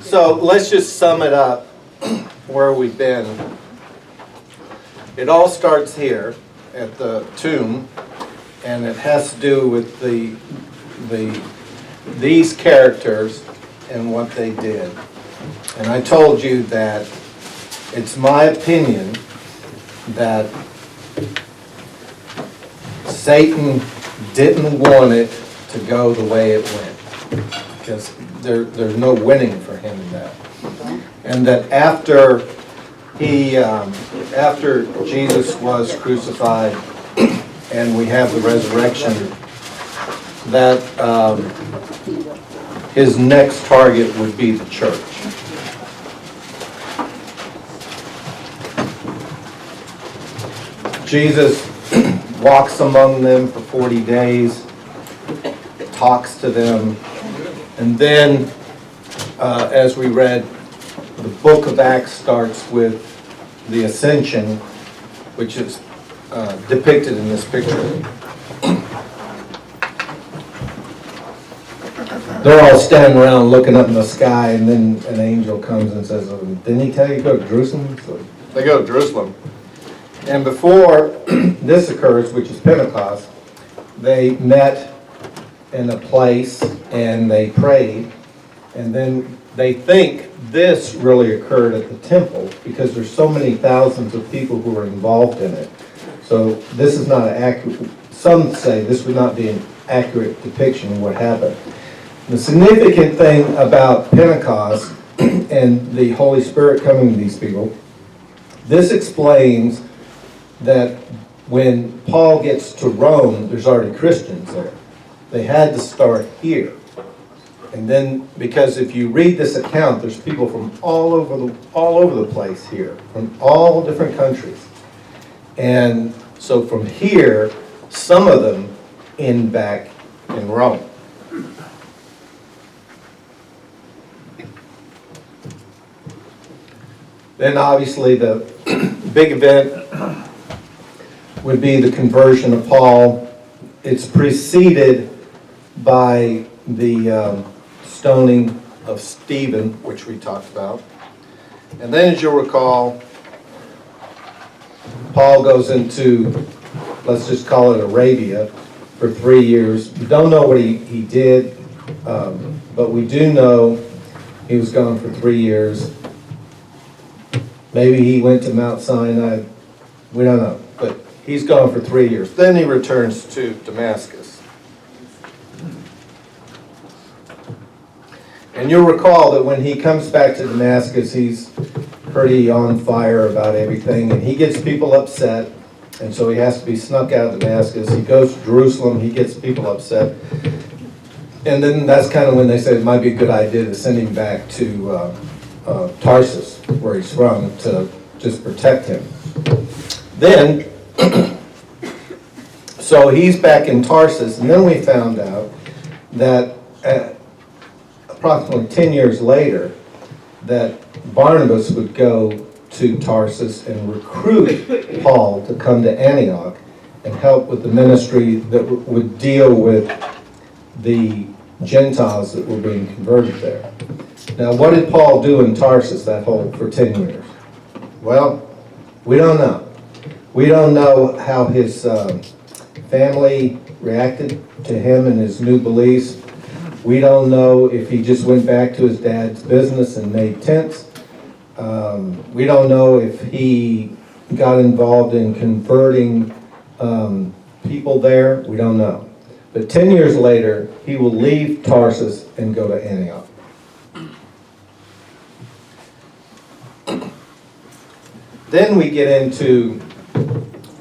So let's just sum it up where we've been. It all starts here at the tomb, and it has to do with these characters and what they did. And I told you that it's my opinion that Satan didn't want it to go the way it went, because there's no winning for him in that. And that after Jesus was crucified and we have the resurrection, that his next target would be the church. Jesus walks among them for 40 days, talks to them, and then, as we read, the book of Acts starts with the ascension, which is depicted in this picture. They're all standing around looking up in the sky, and then an angel comes and says, didn't he tell you to go to Jerusalem? So they go to Jerusalem. And before this occurs, which is Pentecost, they met in a place and they prayed, and then they think this really occurred at the temple because there's so many thousands of people who are involved in it. So this is not an accurate, some say this would not be an accurate depiction of what happened. The significant thing about Pentecost and the Holy Spirit coming to these people, this explains that when Paul gets to Rome, there's already Christians there. They had to start here. And then, because if you read this account, there's people from all over the place here, from all different countries. And so from here, some of them end back in Rome. Then obviously the big event would be the conversion of Paul. It's preceded by the stoning of Stephen, which we talked about. And then, as you'll recall, Paul goes into, let's just call it Arabia, for 3 years. We don't know what he did, but we do know he was gone for 3 years. Maybe he went to Mount Sinai. We don't know. But he's gone for 3 years. Then he returns to Damascus. And you'll recall that when he comes back to Damascus, he's pretty on fire about everything. And he gets people upset. And so he has to be snuck out of Damascus. He goes to Jerusalem. He gets people upset. And then that's kind of when they said it might be a good idea to send him back to Tarsus, where he's from, to just protect him. Then, so he's back in Tarsus, and then we found out that approximately 10 years later, that Barnabas would go to Tarsus and recruit Paul to come to Antioch and help with the ministry that would deal with the Gentiles that were being converted there. Now, what did Paul do in Tarsus for 10 years? Well, we don't know. We don't know how his family reacted to him and his new beliefs. We don't know if he just went back to his dad's business and made tents. We don't know if he got involved in converting people there. We don't know. But 10 years later, he will leave Tarsus and go to Antioch. Then we get into,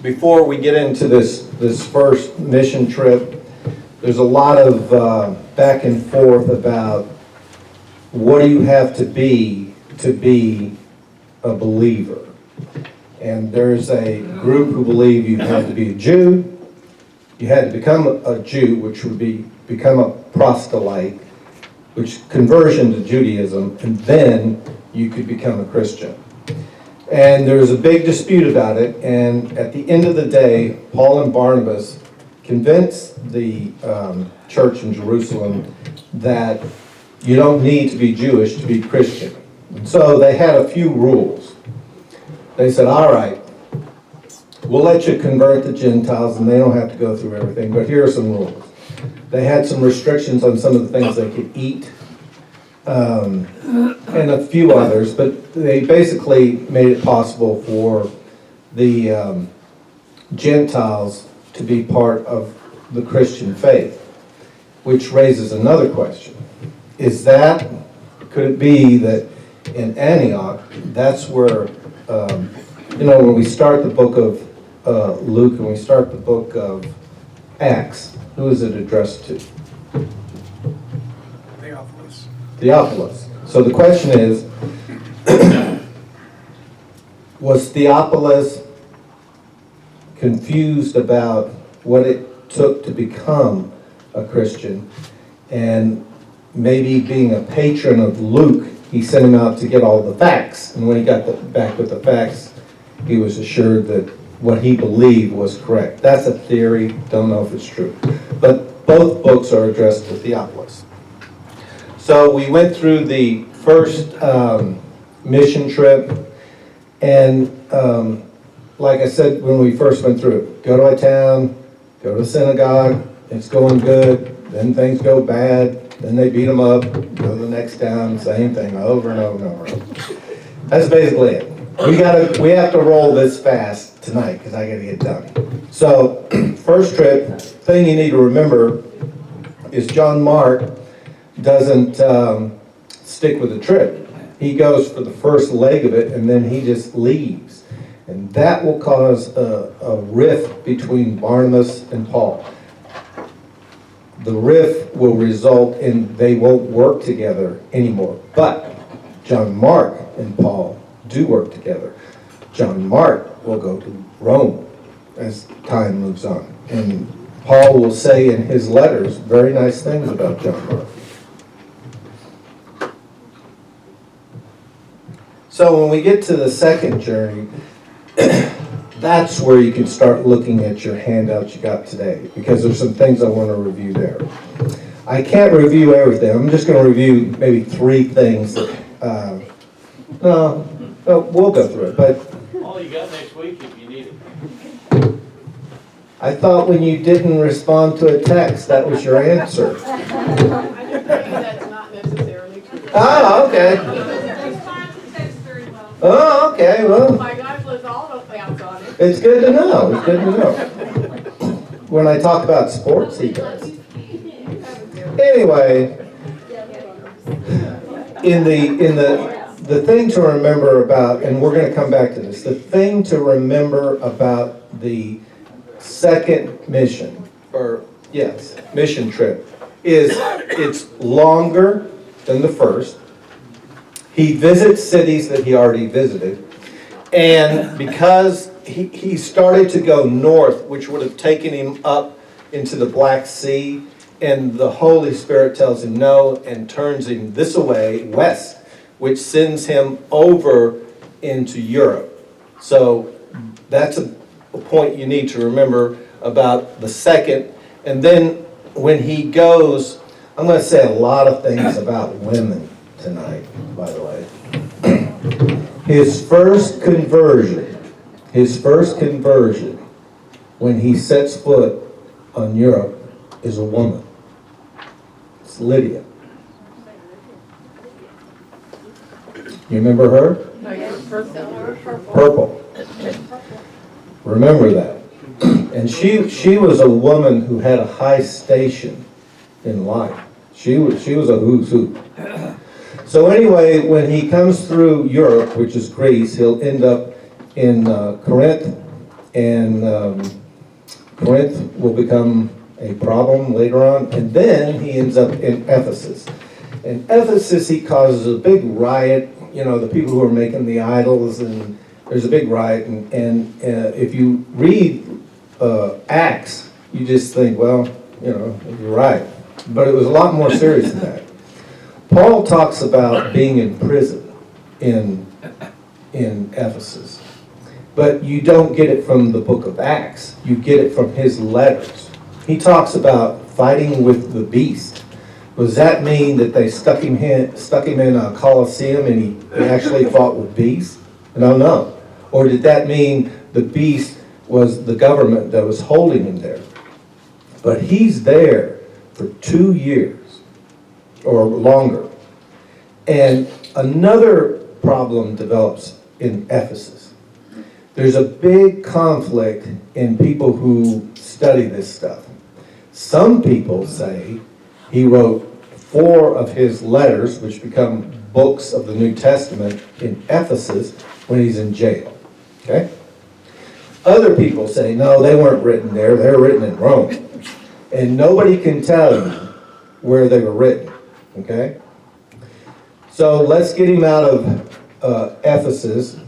before we get into this first mission trip, there's a lot of back and forth about what do you have to be a believer. And there's a group who believe you had to be a Jew, you had to become a Jew, which would become a proselyte, which conversion to Judaism, and then you could become a Christian. And there was a big dispute about it, and at the end of the day, Paul and Barnabas convinced the church in Jerusalem that you don't need to be Jewish to be Christian. So they had a few rules. They said, all right, we'll let you convert the Gentiles and they don't have to go through everything, but here are some rules. They had some restrictions on some of the things they could eat, and a few others, but they basically made it possible for the Gentiles to be part of the Christian faith, which raises another question. Could it be that in Antioch, that's where, when we start the book of Luke and we start the book of Acts, who is it addressed to? Theophilus. So the question is, was Theophilus confused about what it took to become a Christian? And maybe being a patron of Luke, he sent him out to get all the facts. And when he got back with the facts, he was assured that what he believed was correct. That's a theory, don't know if it's true. But both books are addressed to Theophilus. So we went through the first mission trip, and like I said when we first went through it, go to a town, go to synagogue, it's going good, then things go bad, then they beat them up, go to the next town, same thing over and over and over. That's basically it. We have to roll this fast tonight because I got to get done. So first trip, thing you need to remember is John Mark doesn't stick with the trip. He goes for the first leg of it and then he just leaves. And that will cause a rift between Barnabas and Paul. The rift will result in they won't work together anymore. But John Mark and Paul do work together. John Mark will go to Rome as time moves on. And Paul will say in his letters very nice things about John Mark. So when we get to the second journey, that's where you can start looking at your handouts you got today, because there's some things I want to review there. I can't review everything. I'm just going to review maybe 3 things that, we'll go through it, but all you got next week if you need it. I thought when you didn't respond to a text, that was your answer. I just tell you that's not necessarily true. Oh, okay. Oh, okay, well. My God blows all the clouds on it. It's good to know. It's good to know. When I talk about sports, he does. Anyway, in the thing to remember about, and we're going to come back to this, the thing to remember about the second mission, mission trip, is it's longer than the first. He visits cities that he already visited, and because he started to go north, which would have taken him up into the Black Sea, and the Holy Spirit tells him no and turns him this way, west, which sends him over into Europe. So that's a point you need to remember about the second. And then when he goes, I'm going to say a lot of things about women tonight, by the way. His first conversion, when he sets foot on Europe, is a woman. It's Lydia. You remember her? Oh, yeah, Purple. Remember that. And she was a woman who had a high station in life. She was a who's who. So anyway, when he comes through Europe, which is Greece, he'll end up in Corinth, and Corinth will become a problem later on, and then he ends up in Ephesus. In Ephesus, he causes a big riot, the people who are making the idols, and there's a big riot, and if you read Acts, you just think, well, you're right. But it was a lot more serious than that. Paul talks about being in prison in Ephesus. But you don't get it from the book of Acts. You get it from his letters. He talks about fighting with the beast. Does that mean that they stuck him in a coliseum and he actually fought with beasts? No. Or did that mean the beast was the government that was holding him there? But he's there for 2 years or longer. And another problem develops in Ephesus. There's a big conflict in people who study this stuff. Some people say he wrote 4 of his letters, which become books of the New Testament, in Ephesus when he's in jail. Okay? Other people say, no, they weren't written there. They were written in Rome. And nobody can tell you where they were written. Okay? So let's get him out of Ephesus.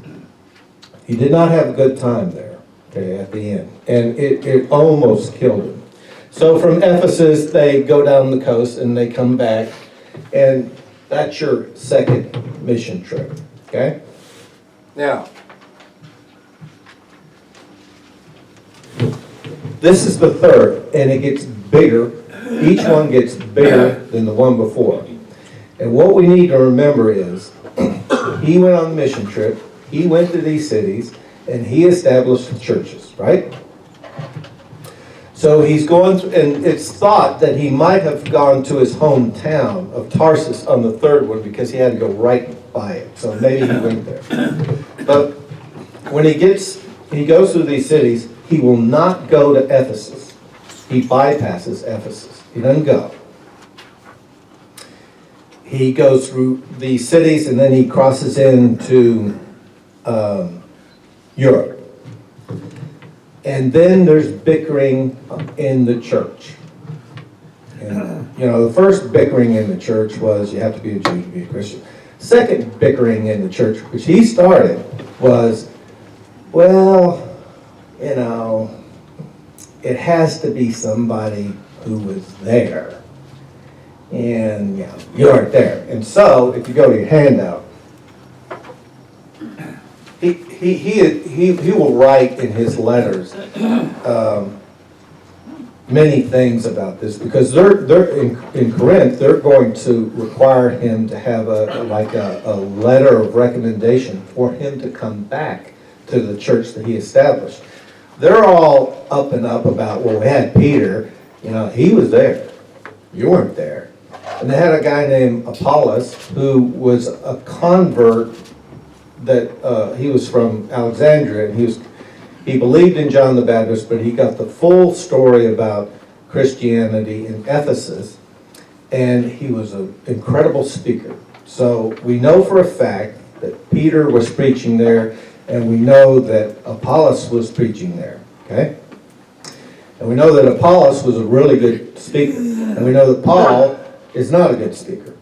He did not have a good time there, okay, at the end. And it almost killed him. So from Ephesus, they go down the coast and they come back. And that's your second mission trip, okay? Now, this is the third, and it gets bigger. Each one gets bigger than the one before. And what we need to remember is, he went on the mission trip, he went to these cities, and he established churches, right? So he's going through, and it's thought that he might have gone to his hometown of Tarsus on the third one because he had to go right by it. So maybe he went there. But when he goes through these cities, he will not go to Ephesus. He bypasses Ephesus. He doesn't go. He goes through these cities and then he crosses into Europe. And then there's bickering in the church. And, the first bickering in the church was you have to be a Jew to be a Christian. Second bickering in the church, which he started, was, well, it has to be somebody who was there. And, you aren't there. And so, if you go to your handout, he will write in his letters many things about this because they're in Corinth. They're going to require him to have a letter of recommendation for him to come back to the church that he established. They're all up and up about, well, we had Peter, he was there. You weren't there. And they had a guy named Apollos who was a convert that he was from Alexandria, and he believed in John the Baptist, but he got the full story about Christianity in Ephesus, and he was an incredible speaker. So we know for a fact that Peter was preaching there, and we know that Apollos was preaching there, okay? And we know that Apollos was a really good speaker, and we know that Paul is not a good speaker.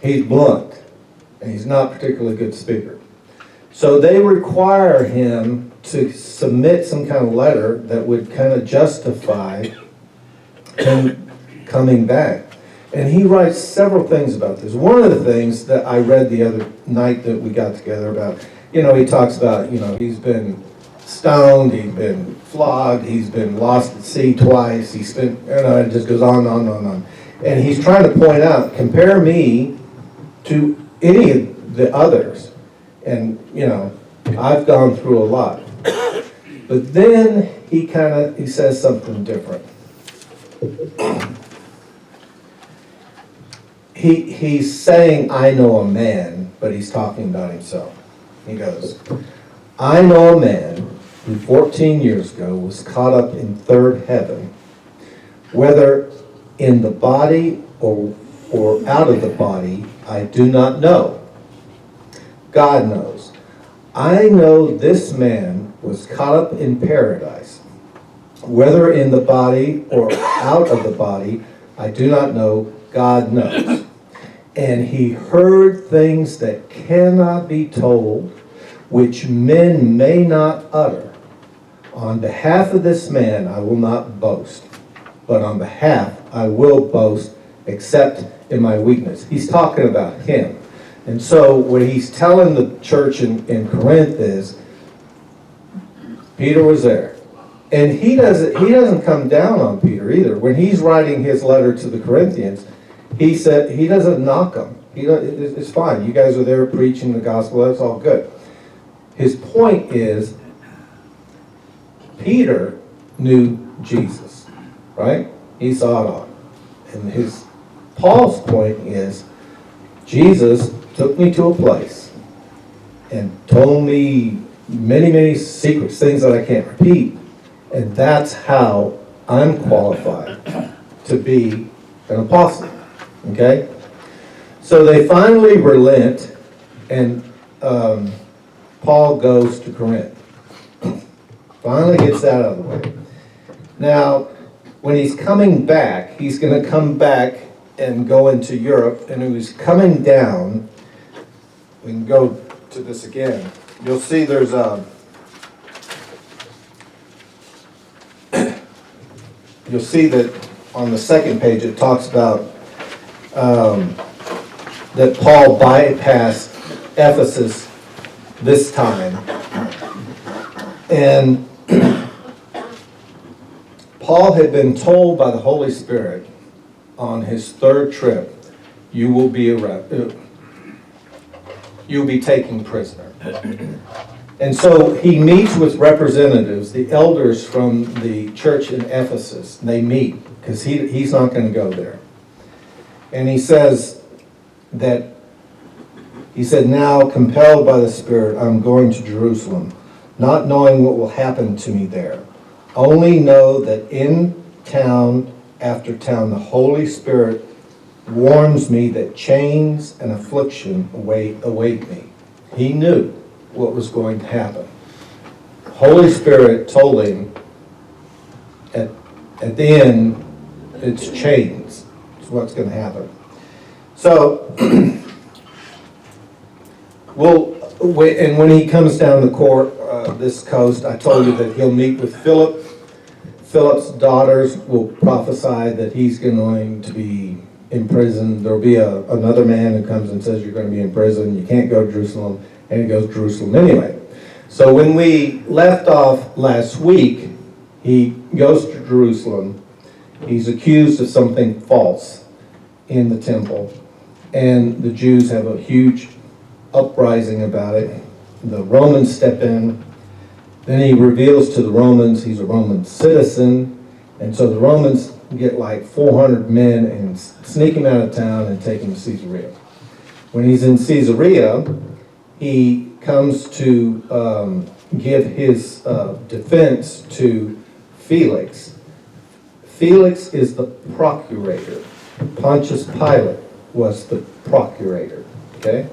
He's blunt. And he's not a particularly good speaker. So they require him to submit some kind of letter that would kind of justify him coming back. And he writes several things about this. One of the things that I read the other night that we got together about, he talks about, he's been stoned, he's been flogged, he's been lost at sea twice, he's been, it just goes on and on and on. And he's trying to point out, compare me to any of the others. And, I've gone through a lot. But then he says something different. He's saying, I know a man, but he's talking about himself. He goes, I know a man who 14 years ago was caught up in third heaven, whether in the body or out of the body, I do not know. God knows. I know this man was caught up in paradise. Whether in the body or out of the body, I do not know. God knows. And he heard things that cannot be told, which men may not utter. On behalf of this man, I will not boast. But on behalf, I will boast, except in my weakness. He's talking about him. And so what he's telling the church in Corinth is, Peter was there. And he doesn't come down on Peter either. When he's writing his letter to the Corinthians, he said, he doesn't knock them. It's fine. You guys are there preaching the gospel. That's all good. His point is, Peter knew Jesus, right? He saw it all. And Paul's point is, Jesus took me to a place and told me many, many secrets, things that I can't repeat. And that's how I'm qualified to be an apostle, okay? So they finally relent, and Paul goes to Corinth. Finally gets that out of the way. Now, when he's coming back, he's going to come back and go into Europe, and when he's coming down, we can go to this again. You'll see there's you'll see that on the second page it talks about that Paul bypassed Ephesus this time. And Paul had been told by the Holy Spirit on his third trip, you'll be taken prisoner. And so he meets with representatives, the elders from the church in Ephesus. They meet, because he's not going to go there. And he said, now compelled by the Spirit, I'm going to Jerusalem, not knowing what will happen to me there. Only know that in town after town, the Holy Spirit warns me that chains and affliction await me. He knew what was going to happen. Holy Spirit told him at the end, it's chains. It's what's going to happen. So, and when he comes down this coast, I told you that he'll meet with Philip. Philip's daughters will prophesy that he's going to be in prison. There'll be another man who comes and says you're going to be in prison. You can't go to Jerusalem. And he goes to Jerusalem anyway. So when we left off last week, he goes to Jerusalem. He's accused of something false in the temple. And the Jews have a huge uprising about it. The Romans step in. Then he reveals to the Romans he's a Roman citizen. And so the Romans get like 400 men and sneak him out of town and take him to Caesarea. When he's in Caesarea, he comes to give his defense to Felix. Felix is the procurator. Pontius Pilate was the procurator. Okay?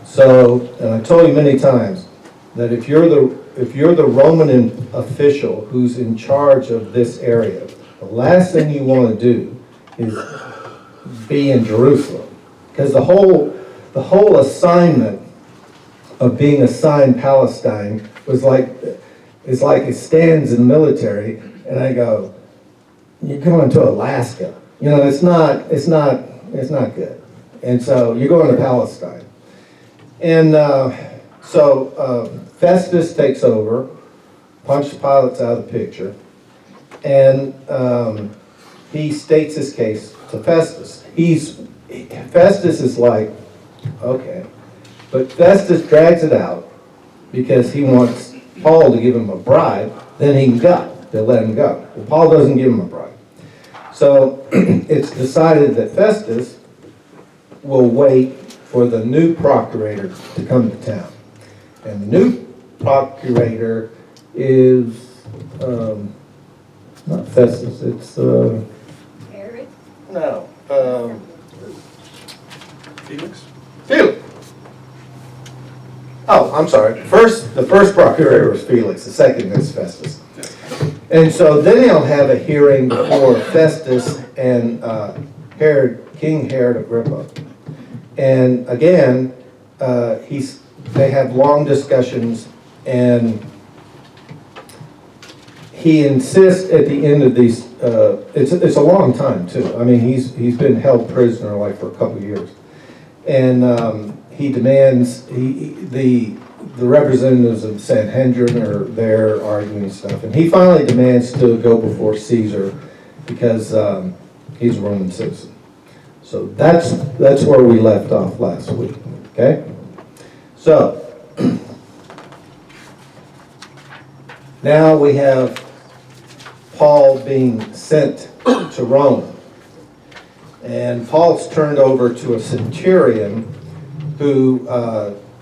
So, and I told you many times that if you're the Roman official who's in charge of this area, the last thing you want to do is be in Jerusalem, because the whole assignment of being assigned Palestine was like it stands in the military, and I go, you're going to Alaska. You know, it's not good. And so you're going to Palestine. And so Festus takes over. Pontius Pilate's out of the picture. And he states his case to Festus. Festus is like, okay. But Festus drags it out because he wants Paul to give him a bribe, then he can go. They'll let him go. Well, Paul doesn't give him a bribe. So it's decided that Festus will wait for the new procurator to come to town. And the new procurator is not Festus, it's Herod? no. Felix? Felix. Oh, I'm sorry. The first procurator was Felix, the second is Festus. And so then he'll have a hearing before Festus and King Herod Agrippa. And again, they have long discussions, and he insists at the end of these, it's a long time too. I mean, he's been held prisoner like for a couple of years. And he demands, the representatives of Sanhedrin are there arguing stuff, and he finally demands to go before Caesar because he's a Roman citizen. So that's where we left off last week, okay? So, now we have Paul being sent to Rome. And Paul's turned over to a centurion who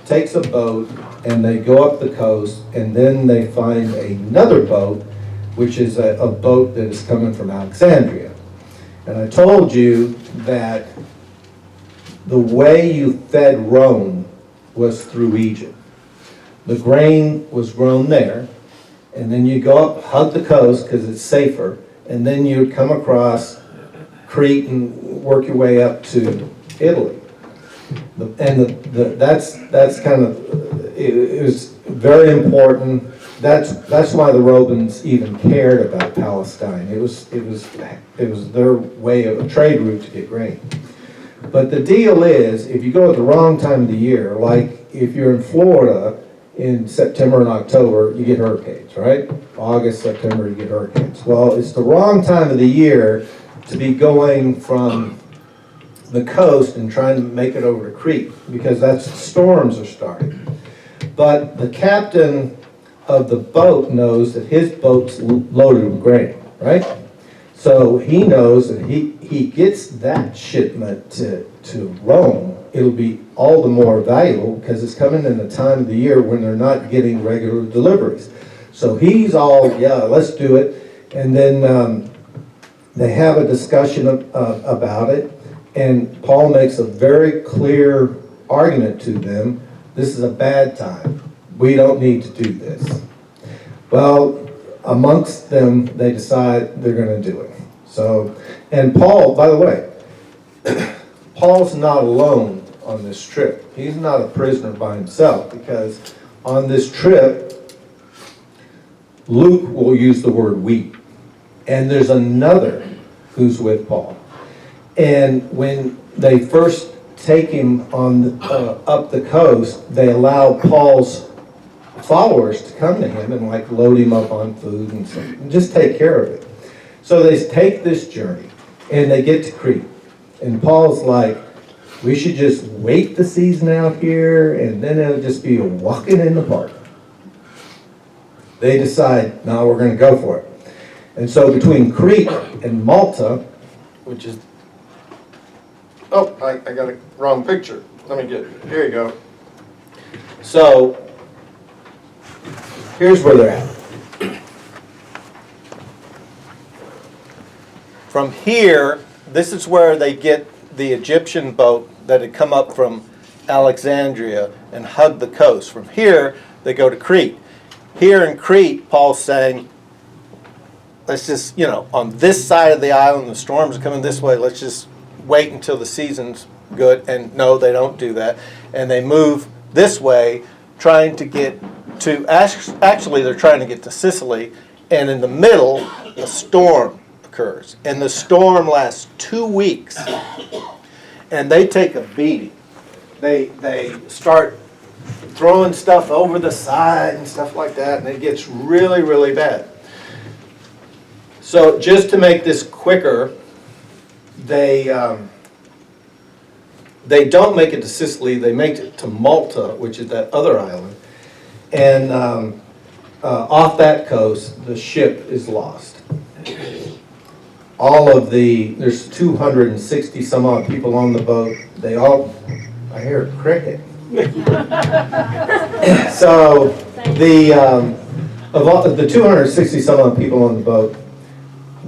takes a boat and they go up the coast, and then they find another boat, which is a boat that is coming from Alexandria. And I told you that the way you fed Rome was through Egypt. The grain was grown there, and then you go up, hug the coast because it's safer, and then you come across Crete and work your way up to Italy. That's kind of, it was very important. That's why the Romans even cared about Palestine. It was their way of a trade route to get grain. But the deal is, if you go at the wrong time of the year, like if you're in Florida in September and October, you get hurricanes, right? August, September, you get hurricanes. Well, it's the wrong time of the year to be going from the coast and trying to make it over to Crete, because that's storms are starting. But the captain of the boat knows that his boat's loaded with grain, right? So he knows that he gets that shipment to Rome, it'll be all the more valuable because it's coming in a time of the year when they're not getting regular deliveries. So he's all, yeah, let's do it. And then they have a discussion about it, and Paul makes a very clear argument to them. This is a bad time. We don't need to do this. Well, amongst them, they decide they're going to do it. So, and Paul, by the way, Paul's not alone on this trip. He's not a prisoner by himself, because on this trip, Luke will use the word we. And there's another who's with Paul. And when they first take him on up the coast, they allow Paul's followers to come to him and like load him up on food and stuff, and just take care of it. So they take this journey and they get to Crete. And Paul's like, we should just wait the season out here and then it'll just be a walking in the park. They decide, no, we're going to go for it. And so between Crete and Malta, which is, oh, I got a wrong picture. Let me get it. Here you go. So here's where they're at. From here, this is where they get the Egyptian boat that had come up from Alexandria and hugged the coast. From here, they go to Crete. Here in Crete, Paul's saying, let's just, on this side of the island, the storms are coming this way, let's just wait until the season's good. And no, they don't do that. And they move this way, trying to get to, actually they're trying to get to Sicily, and in the middle, a storm occurs. And the storm lasts 2 weeks, and they take a beating. They start throwing stuff over the side and stuff like that, and it gets really, really bad. So just to make this quicker, they don't make it to Sicily, they make it to Malta, which is that other island. And off that coast, the ship is lost. There's 260 some odd people on the boat. I hear a cricket. So of the 260 some odd people on the boat,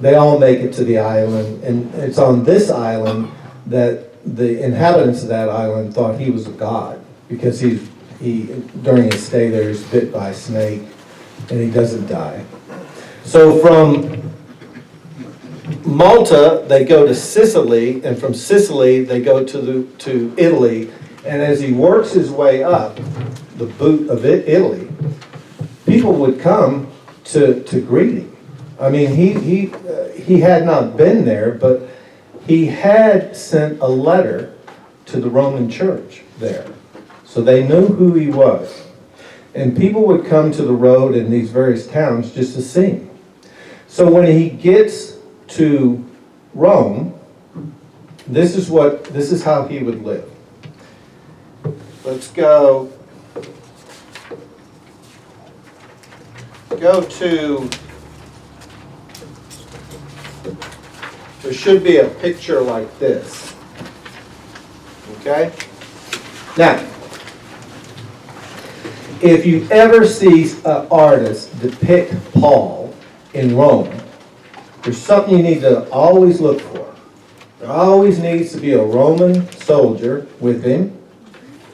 they all make it to the island, and it's on this island that the inhabitants of that island thought he was a god, because he during his stay there he's bit by a snake and he doesn't die. So from Malta they go to Sicily, and from Sicily they go to Italy, and as he works his way up the boot of Italy, people would come to greet him. I mean, he had not been there, but he had sent a letter to the Roman church there. So they knew who he was. And people would come to the road in these various towns just to see him. So when he gets to Rome, this is how he would live. Let's go to, there should be a picture like this. Okay? Now, if you ever see an artist depict Paul in Rome, there's something you need to always look for. There always needs to be a Roman soldier with him,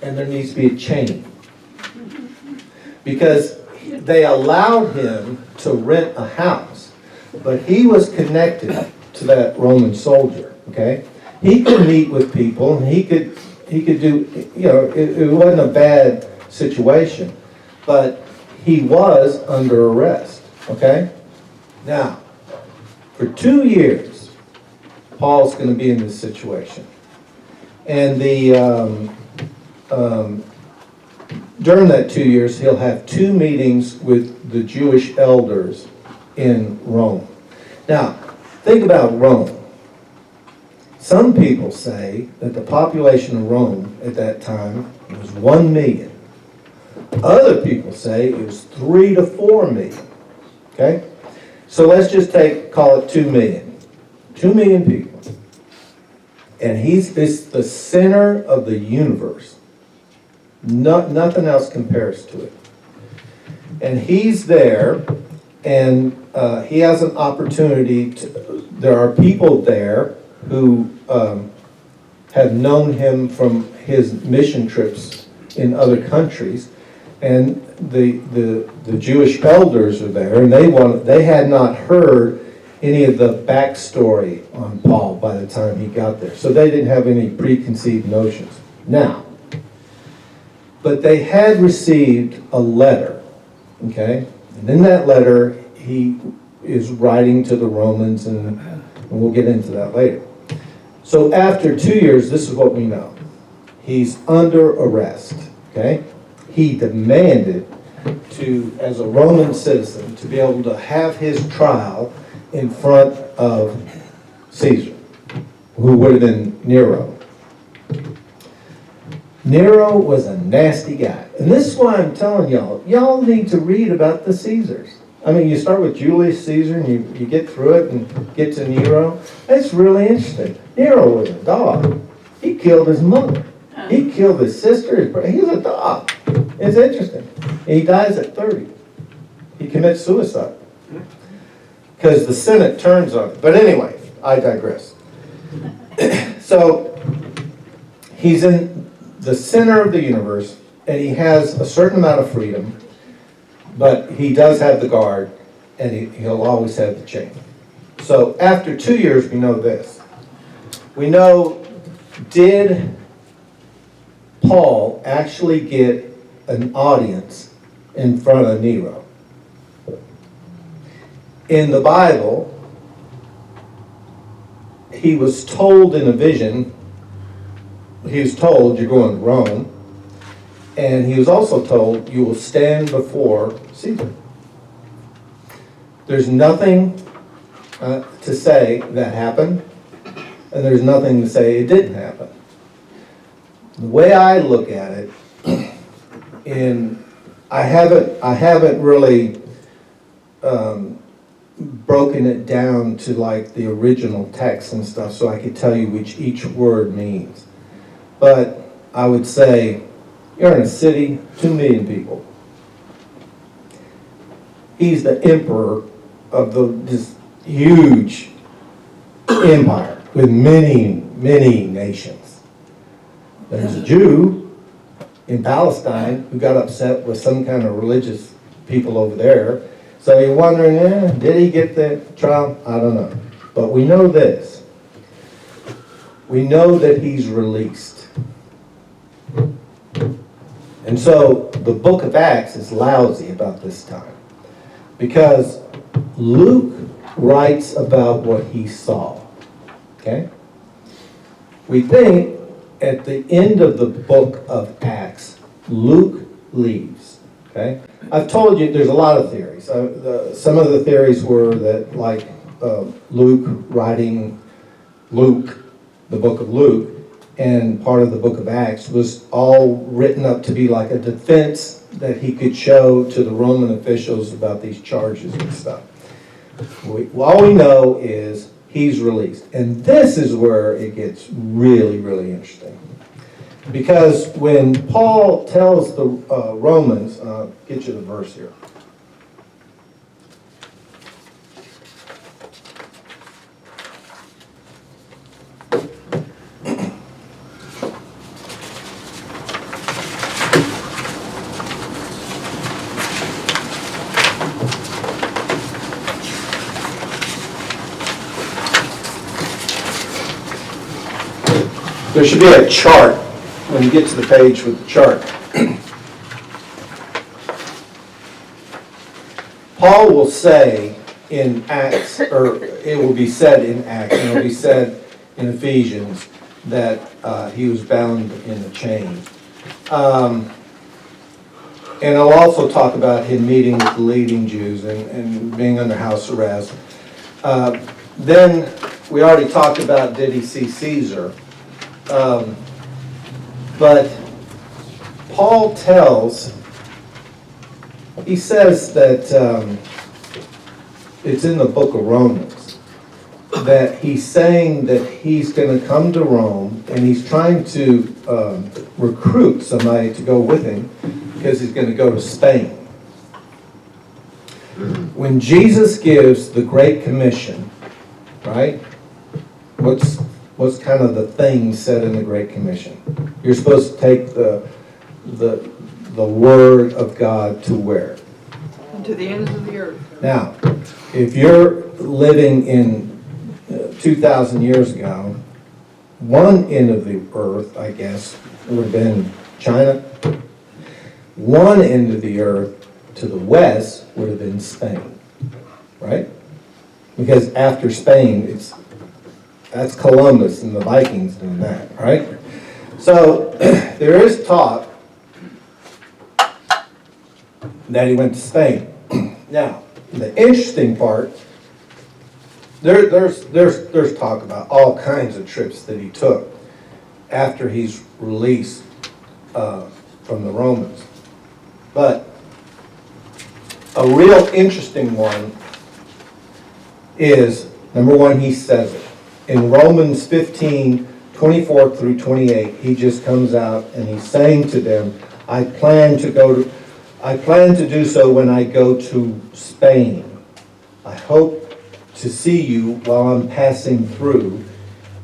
and there needs to be a chain. Because they allowed him to rent a house, but he was connected to that Roman soldier, okay? He could meet with people, and he could do, it wasn't a bad situation, but he was under arrest, okay? Now, for 2 years, Paul's going to be in this situation. And during that 2 years, he'll have 2 meetings with the Jewish elders in Rome. Now, think about Rome. Some people say that the population of Rome at that time was 1 million. Other people say it was 3 to 4 million. Okay? So let's just call it 2 million. 2 million people. And it's the center of the universe. Nothing else compares to it. And he's there, and he has an opportunity there are people there who have known him from his mission trips in other countries, and the Jewish elders are there, and they had not heard any of the backstory on Paul by the time he got there, so they didn't have any preconceived notions. Now, but they had received a letter, okay, and in that letter he is writing to the Romans, and we'll get into that later. So after 2 years, this is what we know. He's under arrest, okay? He demanded to, as a Roman citizen, to be able to have his trial in front of Caesar, who would have been Nero. Nero was a nasty guy. And this is why I'm telling y'all need to read about the Caesars. I mean, you start with Julius Caesar and you get through it and get to Nero. It's really interesting. Nero was a dog. He killed his mother. He killed his sister, his brother. He was a dog. It's interesting. And he dies at 30. He commits suicide. Because the Senate turns on it. But anyway, I digress. So, he's in the center of the universe, and he has a certain amount of freedom, but he does have the guard, and he'll always have the chain. So, after 2 years, we know this. We know, did Paul actually get an audience in front of Nero? In the Bible, he was told in a vision, he was told, you're going to Rome, and he was also told, you will stand before Caesar. There's nothing to say that happened, and there's nothing to say it didn't happen. The way I look at it, I haven't really broken it down to like the original text and stuff, so I could tell you which each word means. But I would say, you're in a city, 2 million people. He's the emperor of this huge empire with many, many nations. There's a Jew in Palestine who got upset with some kind of religious people over there. So you're wondering, did he get the trial? I don't know. But we know this. We know that he's released. And so the book of Acts is lousy about this time, because Luke writes about what he saw. Okay? We think at the end of the book of Acts, Luke leaves. Okay? I've told you there's a lot of theories. Some of the theories were that, like, Luke writing Luke the book of Luke and part of the book of Acts was all written up to be like a defense that he could show to the Roman officials about these charges and stuff. All we know is he's released. And this is where it gets really, really interesting. Because when Paul tells the Romans, I'll get you the verse here. There should be a chart when you get to the page with the chart. Paul will say in Acts, or it will be said in Acts, and it will be said in Ephesians, that he was bound in a chain. And I'll also talk about him meeting with the leading Jews and being under house arrest. Then we already talked about, did he see Caesar? But Paul he says that it's in the book of Romans, that he's saying that he's going to come to Rome and he's trying to recruit somebody to go with him because he's going to go to Spain. When Jesus gives the Great Commission, right? What's kind of the thing said in the Great Commission? You're supposed to take the word of God to where? To the ends of the earth. Now, if you're living in 2,000 years ago, one end of the earth, I guess, would have been China. One end of the earth to the west would have been Spain, right? Because after Spain, that's Columbus and the Vikings doing that, right? So there is talk that he went to Spain. Now, the interesting part, there's talk about all kinds of trips that he took after he's released from the Romans. But a real interesting one is, number one, he says it. In Romans 15, 24 through 28, he just comes out and he's saying to them, I plan to do so when I go to Spain. I hope to see you while I'm passing through,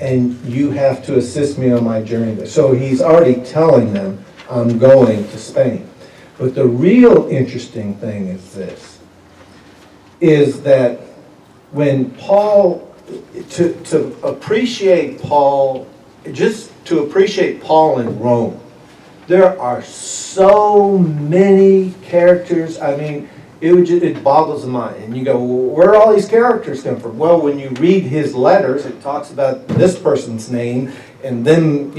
and you have to assist me on my journey there. So he's already telling them, I'm going to Spain. But the real interesting thing is this, is that when Paul, to appreciate Paul, just to appreciate Paul in Rome, there are so many characters. I mean, it boggles the mind. And you go, well, where do all these characters come from? Well, when you read his letters, it talks about this person's name and them,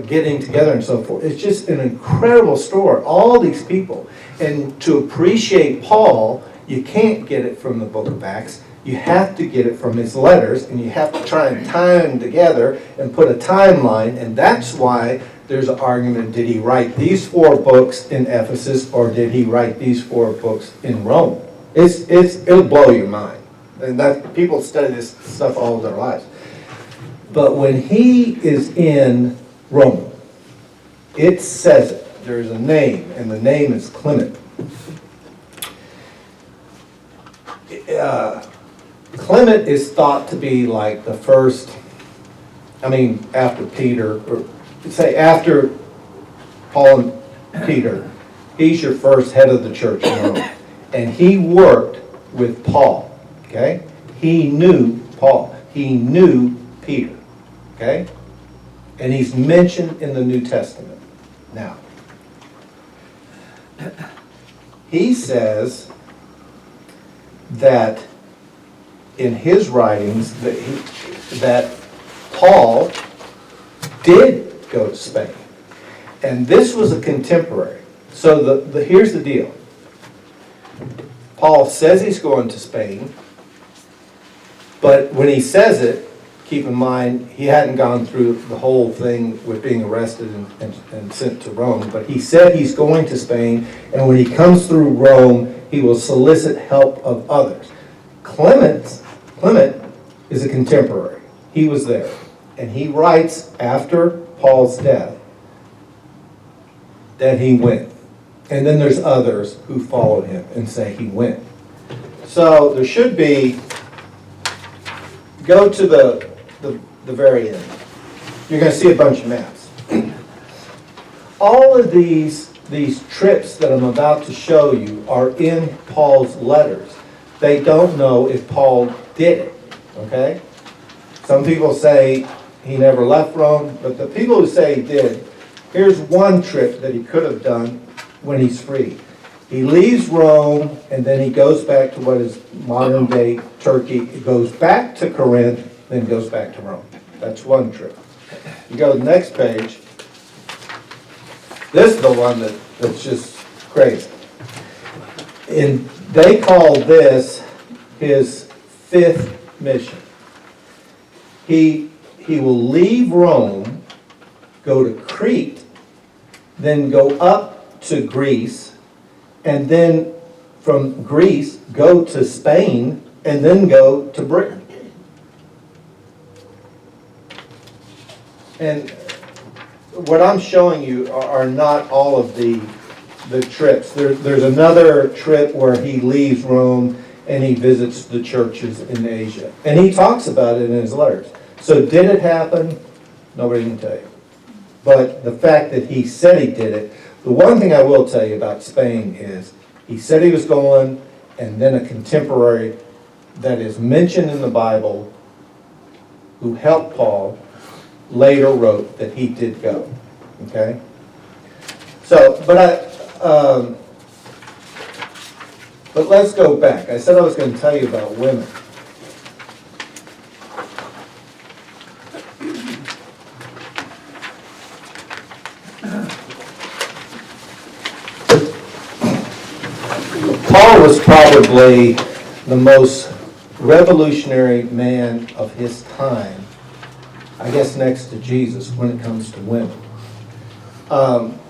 getting together and so forth. It's just an incredible story. All these people. And to appreciate Paul, you can't get it from the book of Acts. You have to get it from his letters, and you have to try and tie them together and put a timeline, and that's why there's an argument, did he write these 4 books in Ephesus, or did he write these 4 books in Rome? It'll blow your mind. And that people study this stuff all their lives. But when he is in Rome, it says it. There's a name, and the name is Clement. Clement is thought to be like the first, after Peter, or say after Paul and Peter, he's your first head of the church in Rome. And he worked with Paul, okay? He knew Paul. He knew Peter, okay? And he's mentioned in the New Testament. Now, he says that in his writings that Paul did go to Spain. And this was a contemporary. So here's the deal. Paul says he's going to Spain, but when he says it, keep in mind, he hadn't gone through the whole thing with being arrested and sent to Rome, but he said he's going to Spain, and when he comes through Rome, he will solicit help of others. Clement is a contemporary. He was there, and he writes after Paul's death that he went. And then there's others who follow him and say he went. So there should be, go to the very end. You're going to see a bunch of maps. All of these trips that I'm about to show you are in Paul's letters. They don't know if Paul did it, okay? Some people say he never left Rome, but the people who say he did, here's one trip that he could have done when he's free. He leaves Rome, and then he goes back to what is modern-day Turkey. He goes back to Corinth, then goes back to Rome. That's one trip. You go to the next page. This is the one that's just crazy. And they call this his fifth mission. He will leave Rome, go to Crete, then go up to Greece, and then from Greece go to Spain, and then go to Britain. And what I'm showing you are not all of the trips. There's another trip where he leaves Rome and he visits the churches in Asia. And he talks about it in his letters. So did it happen? Nobody can tell you. But the fact that he said he did it, the one thing I will tell you about Spain is he said he was going, and then a contemporary that is mentioned in the Bible who helped Paul later wrote that he did go. Okay? So, but let's go back. I said I was going to tell you about women. Paul was probably the most revolutionary man of his time, I guess next to Jesus, when it comes to women.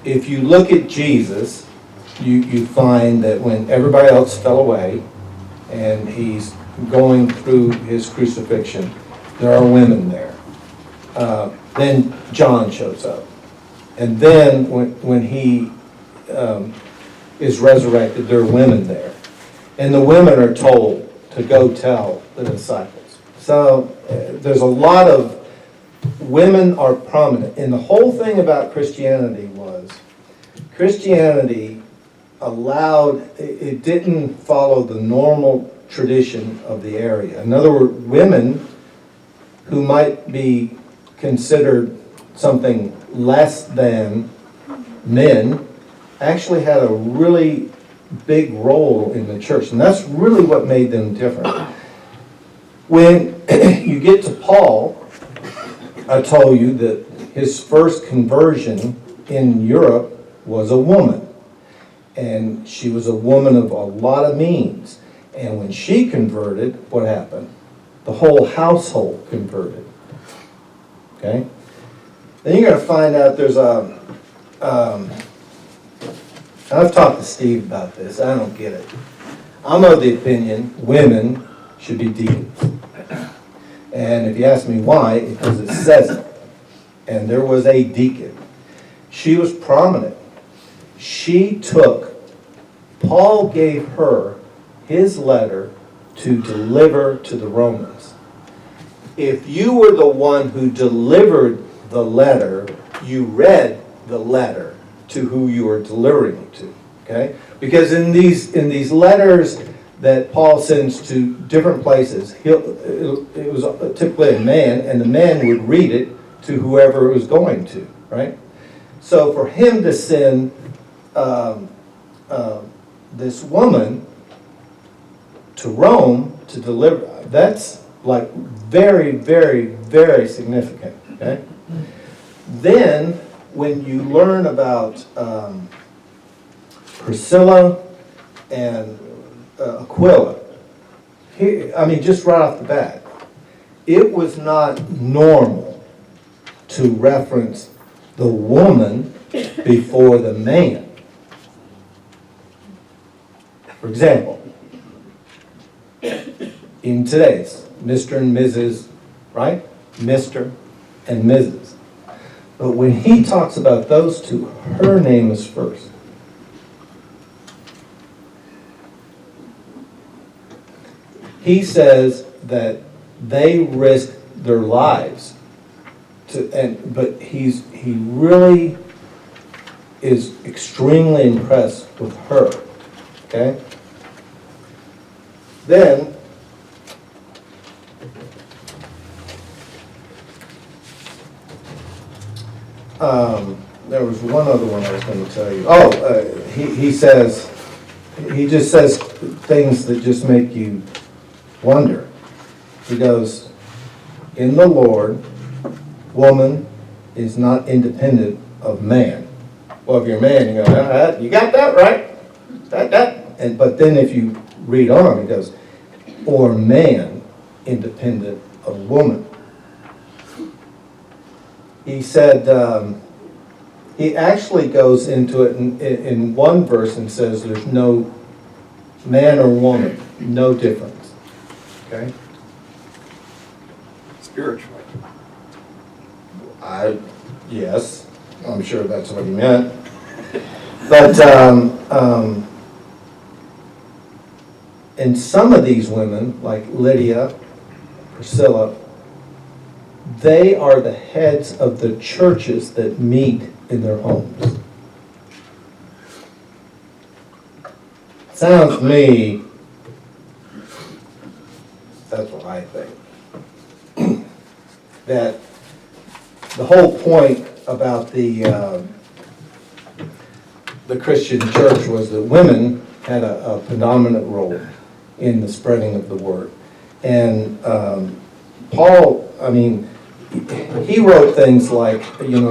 If you look at Jesus, you find that when everybody else fell away and he's going through his crucifixion, there are women there. Then John shows up. And then when he is resurrected, there are women there. And the women are told to go tell the disciples. So there's a lot of women are prominent. And the whole thing about Christianity was, Christianity allowed, it didn't follow the normal tradition of the area. In other words, women who might be considered something less than men actually had a really big role in the church. And that's really what made them different. When you get to Paul, I told you that his first conversion in Europe was a woman. And she was a woman of a lot of means. And when she converted, what happened? The whole household converted. Okay? Then you're going to find out there's a... I've talked to Steve about this. I don't get it. I'm of the opinion women should be deacons. And if you ask me why, because it says it. And there was a deacon. She was prominent. She took, Paul gave her his letter to deliver to the Romans. If you were the one who delivered the letter, you read the letter to who you were delivering it to. Okay? Because in these letters that Paul sends to different places, it was typically a man, and the man would read it to whoever it was going to, right? So for him to send this woman to Rome to deliver, that's like very, very, very significant, okay? Then, when you learn about Priscilla and Aquila, just right off the bat, it was not normal to reference the woman before the man. For example, in today's, Mr. and Mrs., right? Mr. and Mrs. But when he talks about those two, her name is first. He says that they risked their lives but he really is extremely impressed with her. Okay? Then there was one other one I was going to tell you. He just says things that just make you wonder. He goes, in the Lord, woman is not independent of man. Well, if you're a man, you go, you got that right? But then if you read on, it goes, or man independent of woman. He said, he actually goes into it in one verse and says there's no man or woman, no difference. Okay? Spiritually. Yes, I'm sure that's what he meant. But and some of these women, like Lydia, Priscilla, they are the heads of the churches that meet in their homes. Sounds to me, that's what I think, that the whole point about the Christian church was that women had a predominant role in the spreading of the word. And Paul, I mean, he wrote things like, in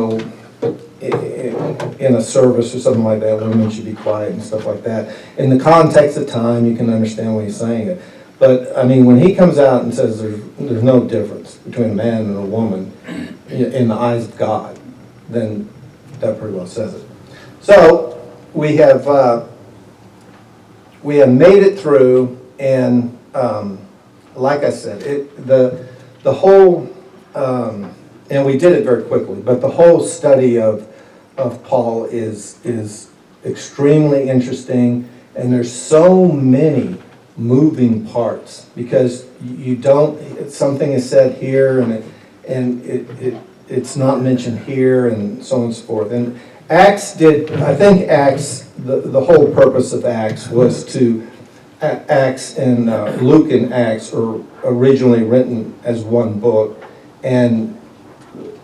a service or something like that, women should be quiet and stuff like that. In the context of time, you can understand why he's saying it. But, I mean, when he comes out and says there's no difference between a man and a woman in the eyes of God, then that pretty well says it. So, we have made it through, and like I said, the whole, and we did it very quickly, but the whole study of Paul is extremely interesting, and there's so many moving parts, because you don't, something is said here and it's not mentioned here, and so on and so forth. And Acts the whole purpose of Acts was to, Acts and Luke and Acts are originally written as one book, and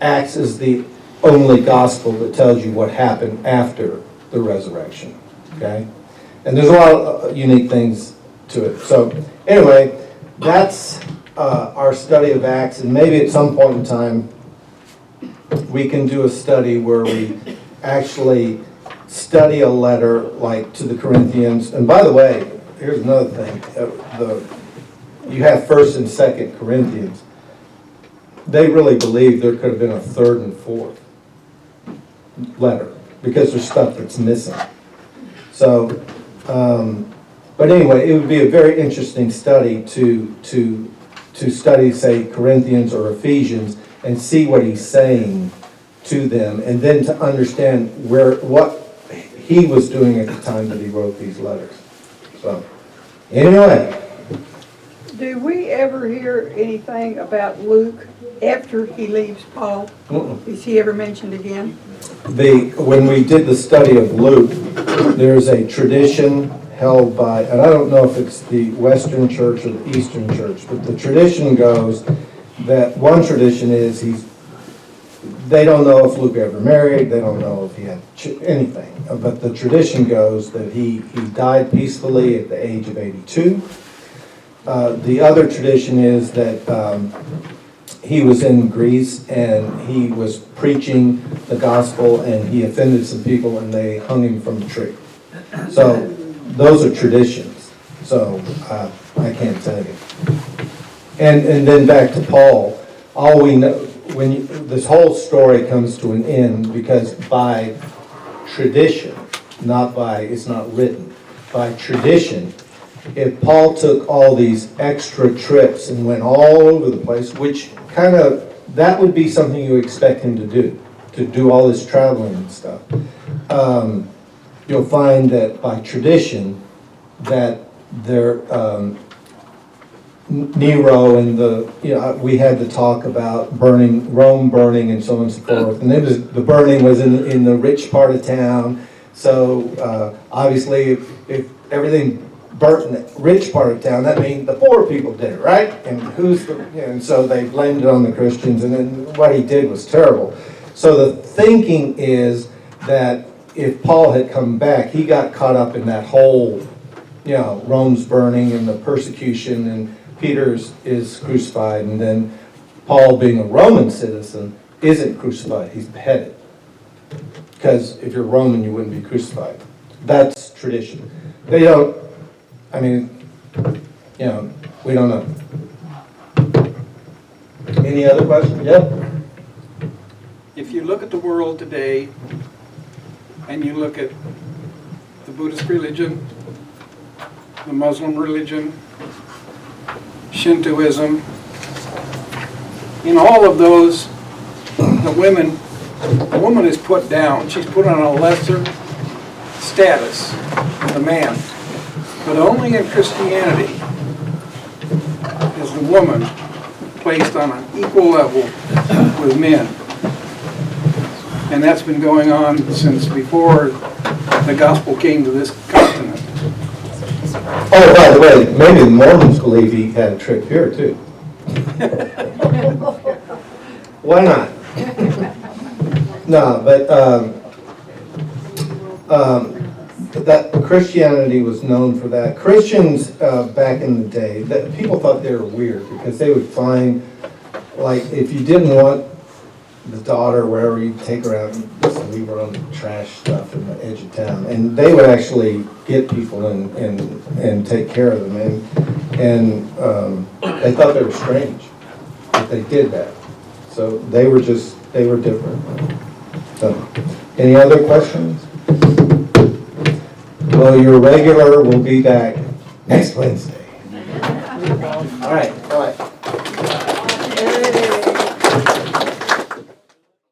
Acts is the only gospel that tells you what happened after the resurrection, okay? And there's a lot of unique things to it. So anyway, that's our study of Acts, and maybe at some point in time we can do a study where we actually study a letter like to the Corinthians. And by the way, here's another thing. You have 1st and 2nd Corinthians. They really believe there could have been a 3rd and 4th letter because there's stuff that's missing. So, but anyway, it would be a very interesting study to study, say, Corinthians or Ephesians and see what he's saying to them, and then to understand what he was doing at the time that he wrote these letters. So, anyway. Do we ever hear anything about Luke after he leaves Paul? Is he ever mentioned again? When we did the study of Luke, there's a tradition held by, and I don't know if it's the Western Church or the Eastern Church, but the tradition goes that one tradition is they don't know if Luke ever married, they don't know if he had anything, but the tradition goes that he died peacefully at the age of 82. The other tradition is that he was in Greece and he was preaching the gospel and he offended some people and they hung him from a tree. So those are traditions. So I can't tell you. And then back to Paul, all we know, this whole story comes to an end because by tradition, it's not written, by tradition, if Paul took all these extra trips and went all over the place, which that would be something you expect him to do all this traveling and stuff. You'll find that by tradition, that there, Nero and we had the talk about Rome burning and so on and so forth. And the burning was in the rich part of town. So obviously if everything burnt in the rich part of town, that means the poor people did it, right? And and so they blamed it on the Christians, and then what he did was terrible. So the thinking is that if Paul had come back, he got caught up in that whole, Rome's burning and the persecution, and Peter is crucified, and then Paul, being a Roman citizen, isn't crucified, he's beheaded. Because if you're Roman, you wouldn't be crucified. That's tradition. They don't, we don't know. Any other questions? Yep. If you look at the world today, and you look at the Buddhist religion, the Muslim religion, Shintoism, in all of those, the woman is put down. She's put on a lesser status than the man. But only in Christianity is the woman placed on an equal level with men. And that's been going on since before the gospel came to this continent. Oh, by the way, maybe the Mormons believe he had a trip here too. Why not? No, but that Christianity was known for that. Christians back in the day, that people thought they were weird because they would find, like, if you didn't want the daughter wherever, you take her out and just leave her on the trash stuff in the edge of town, and they would actually get people and take care of them, and they thought they were strange that they did that. So they were different. So, any other questions? Well, your regular will be back next Wednesday. All right.